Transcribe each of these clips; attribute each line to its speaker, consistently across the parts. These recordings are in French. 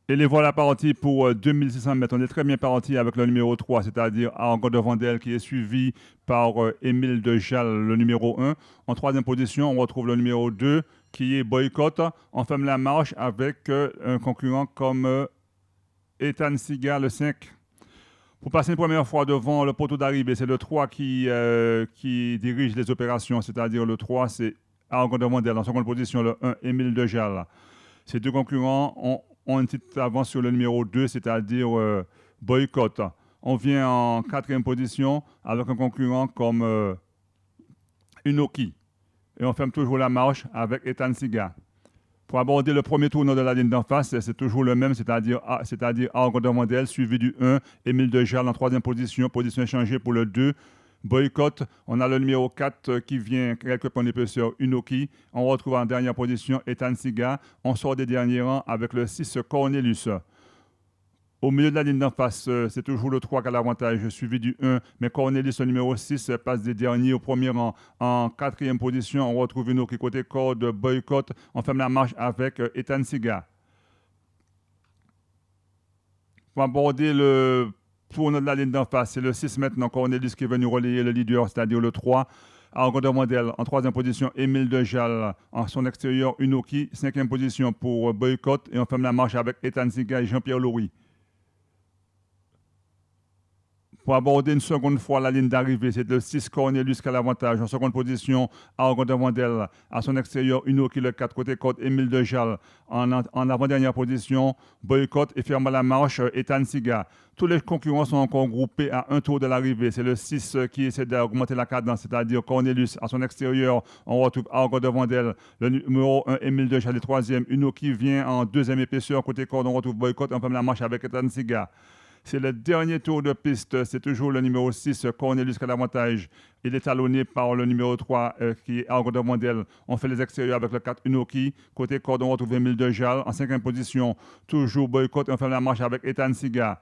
Speaker 1: Et les voilà partis pour 2600 mètres. On est très bien parti avec le numéro 3, c'est-à-dire Argo de Vandel, qui est suivi par Émile de Jalles, le numéro 1. En troisième position, on retrouve le numéro 2, qui est Boycott. On ferme la marche avec un concurrent comme Ethan Siga, le 5. Pour passer une première fois devant le poteau d'arrivée, c'est le 3 qui dirige les opérations, c'est-à-dire le 3, c'est Argo de Vandel. En seconde position, le 1, Émile de Jalles. Ces deux concurrents ont une petite avance sur le numéro 2, c'est-à-dire Boycott. On vient en quatrième position avec un concurrent comme Unoki. Et on ferme toujours la marche avec Ethan Siga. Pour aborder le premier tournant de la ligne d'en face, c'est toujours le même, c'est-à-dire Argo de Mondel, suivi du 1, Émile de Jalles en troisième position, position échangée pour le 2, Boycott. On a le numéro 4 qui vient quelque peu en épaisseur, Unoki. On retrouve en dernière position Ethan Siga. On sort des derniers rangs avec le 6 Cornelius. Au milieu de la ligne d'en face, c'est toujours le 3 qui a l'avantage, suivi du 1. Mais Cornelius, le numéro 6, passe des derniers au premier rang. En quatrième position, on retrouve Unoki côté corde, Boycott. On ferme la marche avec Ethan Siga. Pour aborder le tournant de la ligne d'en face, c'est le 6 maintenant, Cornelius qui est venu relayer le leader, c'est-à-dire le 3. Argo de Mondel en troisième position, Émile de Jalles en son extérieur, Unoki. Cinquième position pour Boycott. Et on ferme la marche avec Ethan Siga et Jean-Pierre Loury. Pour aborder une seconde fois la ligne d'arrivée, c'est le 6 Cornelius qui a l'avantage. En seconde position, Argo de Vandel. À son extérieur, Unoki le 4 côté côte, Émile de Jalles. En avant-dernière position, Boycott et ferme la marche, Ethan Siga. Tous les concurrents sont encore groupés à un tour de l'arrivée. C'est le 6 qui essaie d'augmenter la cadence, c'est-à-dire Cornelius. À son extérieur, on retrouve Argo de Vandel. Le numéro 1, Émile de Jalles, le troisième. Unoki vient en deuxième épaisseur. Côté corde, on retrouve Boycott. On ferme la marche avec Ethan Siga. C'est le dernier tour de piste. C'est toujours le numéro 6, Cornelius, qui a l'avantage. Il est talonné par le numéro 3, qui est Argo de Mondel. On fait les extérieurs avec le 4, Unoki. Côté corde, on retrouve Émile de Jalles. En cinquième position, toujours Boycott. Et on fait la marche avec Ethan Siga.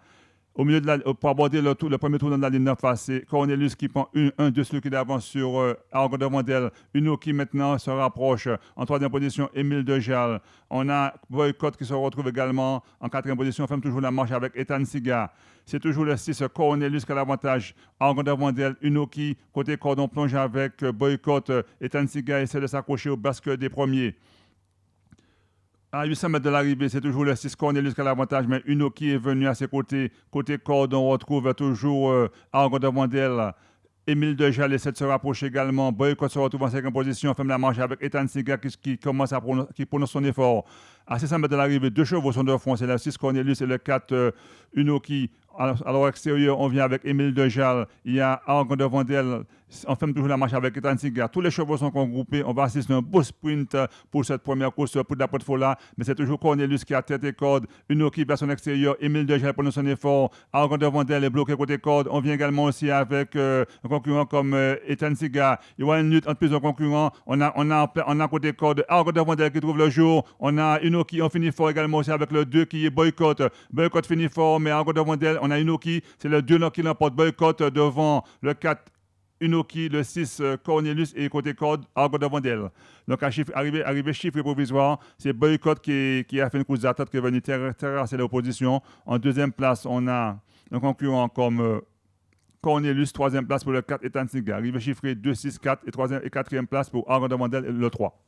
Speaker 1: Au milieu de pour aborder le premier tour de la ligne de face, c'est Cornelius qui prend un de celui qui est d'avance sur Argo de Mondel. Unoki maintenant se rapproche. En troisième position, Émile de Jalles. On a Boycott qui se retrouve également en quatrième position. On ferme toujours la marche avec Ethan Siga. C'est toujours le 6 Cornelius qui a l'avantage. Argo de Mondel, Unoki. Côté cordon plonge avec Boycott. Ethan Siga essaie de s'accrocher au basque des premiers. À 800 mètres de l'arrivée, c'est toujours le 6 Cornelius qui a l'avantage, mais Unoki est venu à ses côtés. Côté corde, on retrouve toujours Argo de Vandel. Émile de Jalles essaie de se rapprocher également. Boycott se retrouve en cinquième position, ferme la marche avec Ethan Siga qui commence à qui prononce son effort. À 600 mètres de l'arrivée, deux chevaux sont de front, c'est le 6 Cornelius et le 4 Unoki. À leur extérieur, on vient avec Émile de Jalles. Il y a Argo de Vandel. On ferme toujours la marche avec Ethan Siga. Tous les chevaux sont regroupés. On va assister à un beau sprint pour cette première course pour la porte-fola. Mais c'est toujours Cornelius qui a tête et corde. Unoki vers son extérieur. Émile de Jalles prononce son effort. Argo de Vandel est bloqué côté corde. On vient également aussi avec un concurrent comme Ethan Siga. Il y a une lutte entre plusieurs concurrents. On a côté corde Argo de Vandel qui trouve le jour. On a Unoki. On finit fort également aussi avec le 2 qui est Boycott. Boycott finit fort, mais Argo de Vandel, on a Unoki. C'est le 2 qui l'emporte. Boycott devant le 4 Unoki, le 6 Cornelius et côté corde Argo de Vandel. Donc, arrivé chiffre provisoire, c'est Boycott qui a fait une course d'attaque qui est venu terrasser l'opposition. En deuxième place, on a un concurrent comme Cornelius, troisième place pour le 4 Ethan Siga. Arrivé chiffré 2, 6, 4 et quatrième place pour Argo de Vandel, le 3.